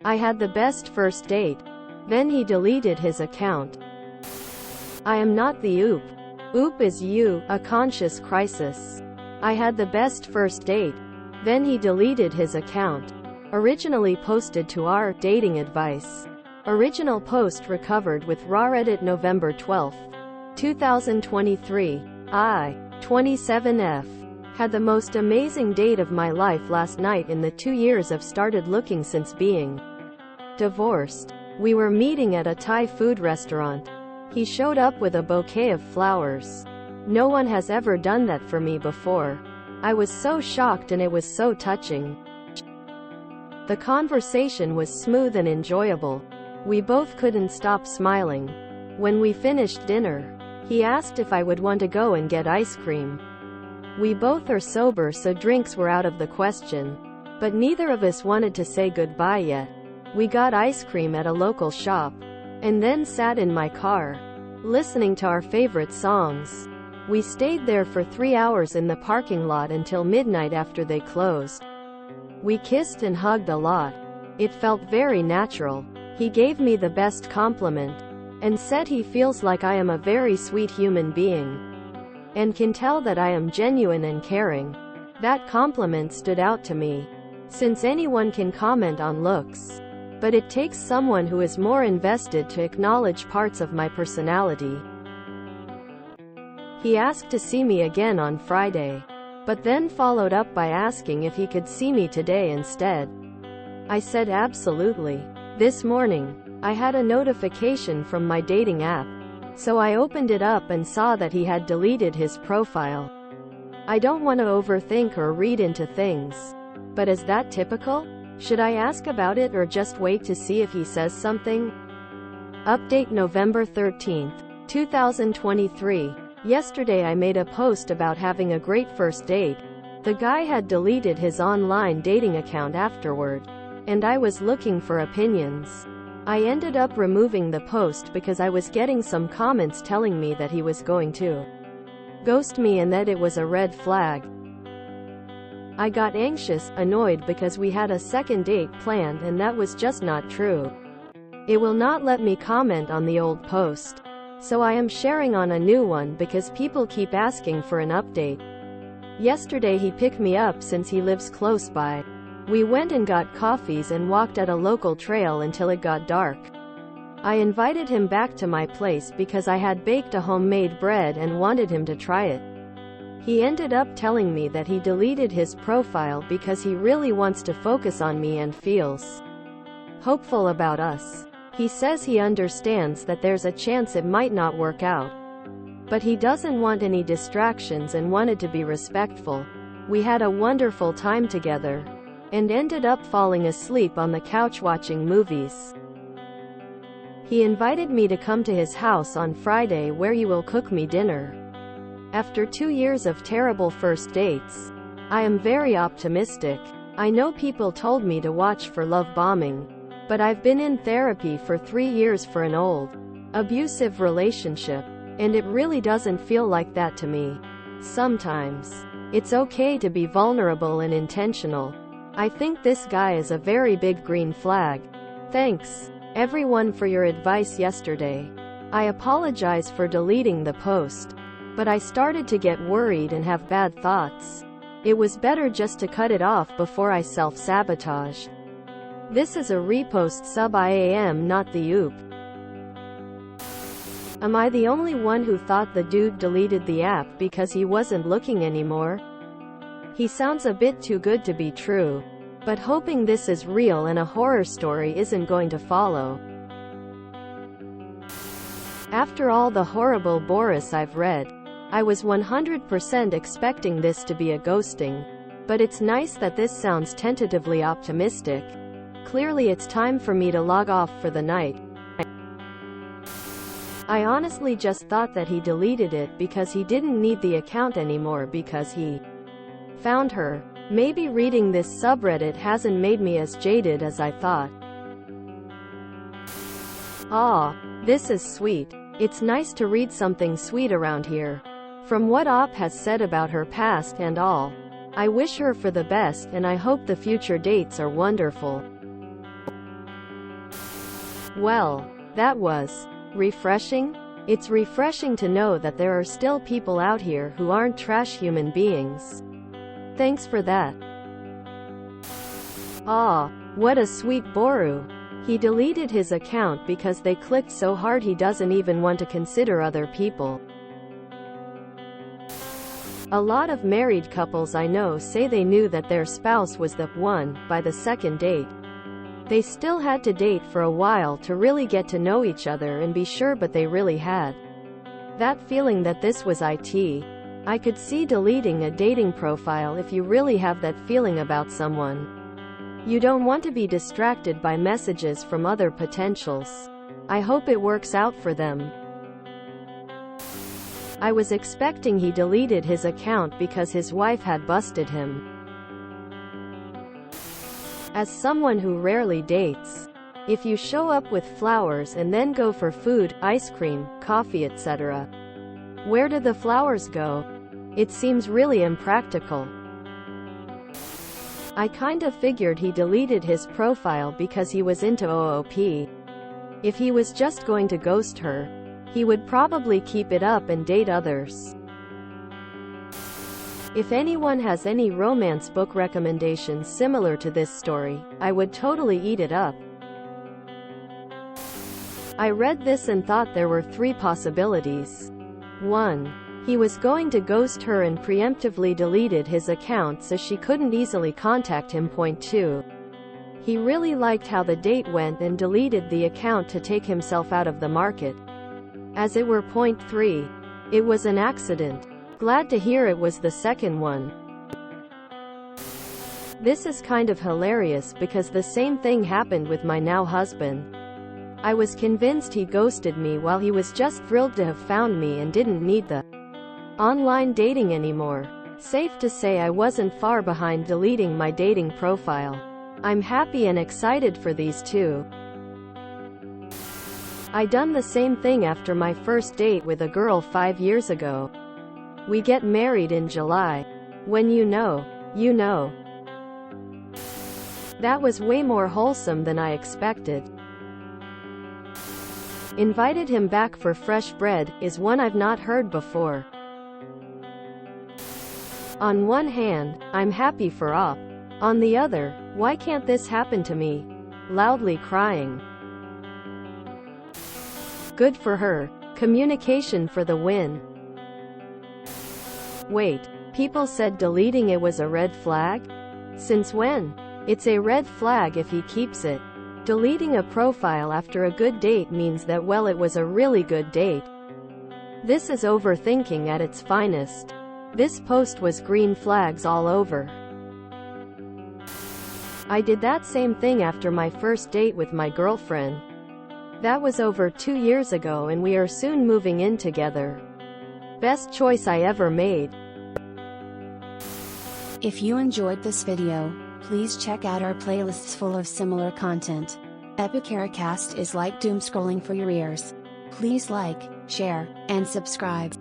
I had the best first date. Then he deleted his account. I am not the oop. Oop is you, a conscious crisis. I had the best first date. Then he deleted his account. Originally posted to our dating advice. Original post recovered with RedditorUpdates November 12, 2023. I, 27F, had the most amazing date of my life last night in the 2 years I've started looking since being divorced. We were meeting at a Thai food restaurant. He showed up with a bouquet of flowers. No one has ever done that for me before. I was so shocked and it was so touching. The conversation was smooth and enjoyable. We both couldn't stop smiling. When we finished dinner, he asked if I would want to go and get ice cream. We both are sober, so drinks were out of the question. But neither of us wanted to say goodbye yet. We got ice cream at a local shop, and then sat in my car, listening to our favorite songs. We stayed there for 3 hours in the parking lot until midnight after they closed. We kissed and hugged a lot. It felt very natural. He gave me the best compliment, and said he feels like I am a very sweet human being, and can tell that I am genuine and caring. That compliment stood out to me, since anyone can comment on looks, but it takes someone who is more invested to acknowledge parts of my personality. He asked to see me again on Friday, but then followed up by asking if he could see me today instead. I said absolutely. This morning, I had a notification from my dating app, so I opened it up and saw that he had deleted his profile. I don't want to overthink or read into things, but is that typical? Should I ask about it or just wait to see if he says something? Update November 13th, 2023. Yesterday I made a post about having a great first date. The guy had deleted his online dating account afterward, and I was looking for opinions. I ended up removing the post because I was getting some comments telling me that he was going to ghost me and that it was a red flag. I got anxious, annoyed because we had a second date planned and that was just not true. It will not let me comment on the old post, so I am sharing on a new one because people keep asking for an update. Yesterday he picked me up since he lives close by. We went and got coffees and walked at a local trail until it got dark. I invited him back to my place because I had baked a homemade bread and wanted him to try it. He ended up telling me that he deleted his profile because he really wants to focus on me and feels hopeful about us. He says he understands that there's a chance it might not work out, but he doesn't want any distractions and wanted to be respectful. We had a wonderful time together, and ended up falling asleep on the couch watching movies. He invited me to come to his house on Friday where he will cook me dinner. After 2 years of terrible first dates, I am very optimistic. I know people told me to watch for love bombing, but I've been in therapy for 3 years for an old, abusive relationship, and it really doesn't feel like that to me. Sometimes, it's okay to be vulnerable and intentional. I think this guy is a very big green flag. Thanks, everyone, for your advice yesterday. I apologize for deleting the post, but I started to get worried and have bad thoughts. It was better just to cut it off before I self-sabotaged. This is a repost sub IAM, not the oop. Am I the only one who thought the dude deleted the app because he wasn't looking anymore? He sounds a bit too good to be true, but hoping this is real and a horror story isn't going to follow. After all the horrible Boris I've read, I was 100% expecting this to be a ghosting, but it's nice that this sounds tentatively optimistic. Clearly it's time for me to log off for the night. I honestly just thought that he deleted it because he didn't need the account anymore because he found her. Maybe reading this subreddit hasn't made me as jaded as I thought. Aw, this is sweet. It's nice to read something sweet around here. From what Op has said about her past and all, I wish her for the best and I hope the future dates are wonderful. Well, that was refreshing. It's refreshing to know that there are still people out here who aren't trash human beings. Thanks for that. Aw, what a sweet Boru. He deleted his account because they clicked so hard he doesn't even want to consider other people. A lot of married couples I know say they knew that their spouse was the one by the second date. They still had to date for a while to really get to know each other and be sure, but they really had that feeling that this was it. I could see deleting a dating profile if you really have that feeling about someone. You don't want to be distracted by messages from other potentials. I hope it works out for them. I was expecting he deleted his account because his wife had busted him. As someone who rarely dates, if you show up with flowers and then go for food, ice cream, coffee, etc., where do the flowers go? It seems really impractical. I kind of figured he deleted his profile because he was into OOP. If he was just going to ghost her, he would probably keep it up and date others. If anyone has any romance book recommendations similar to this story, I would totally eat it up. I read this and thought there were 3 possibilities. 1. He was going to ghost her and preemptively deleted his account so she couldn't easily contact him. 2. He really liked how the date went and deleted the account to take himself out of the market. As it were. 3. It was an accident. Glad to hear it was the second one. This is kind of hilarious because the same thing happened with my now husband. I was convinced he ghosted me while he was just thrilled to have found me and didn't need the online dating anymore. Safe to say I wasn't far behind deleting my dating profile. I'm happy and excited for these two. I done the same thing after my first date with a girl 5 years ago. We get married in July. When you know, you know. That was way more wholesome than I expected. Invited him back for fresh bread is one I've not heard before. On one hand, I'm happy for Op. On the other, why can't this happen to me? Loudly crying. Good for her. Communication for the win. Wait, people said deleting it was a red flag? Since when? It's a red flag if he keeps it. Deleting a profile after a good date means that, well, it was a really good date. This is overthinking at its finest. This post was green flags all over. I did that same thing after my first date with my girlfriend. That was over 2 years ago and we are soon moving in together. Best choice I ever made. If you enjoyed this video, please check out our playlists full of similar content. Epicaricast is like doom scrolling for your ears. Please like, share, and subscribe.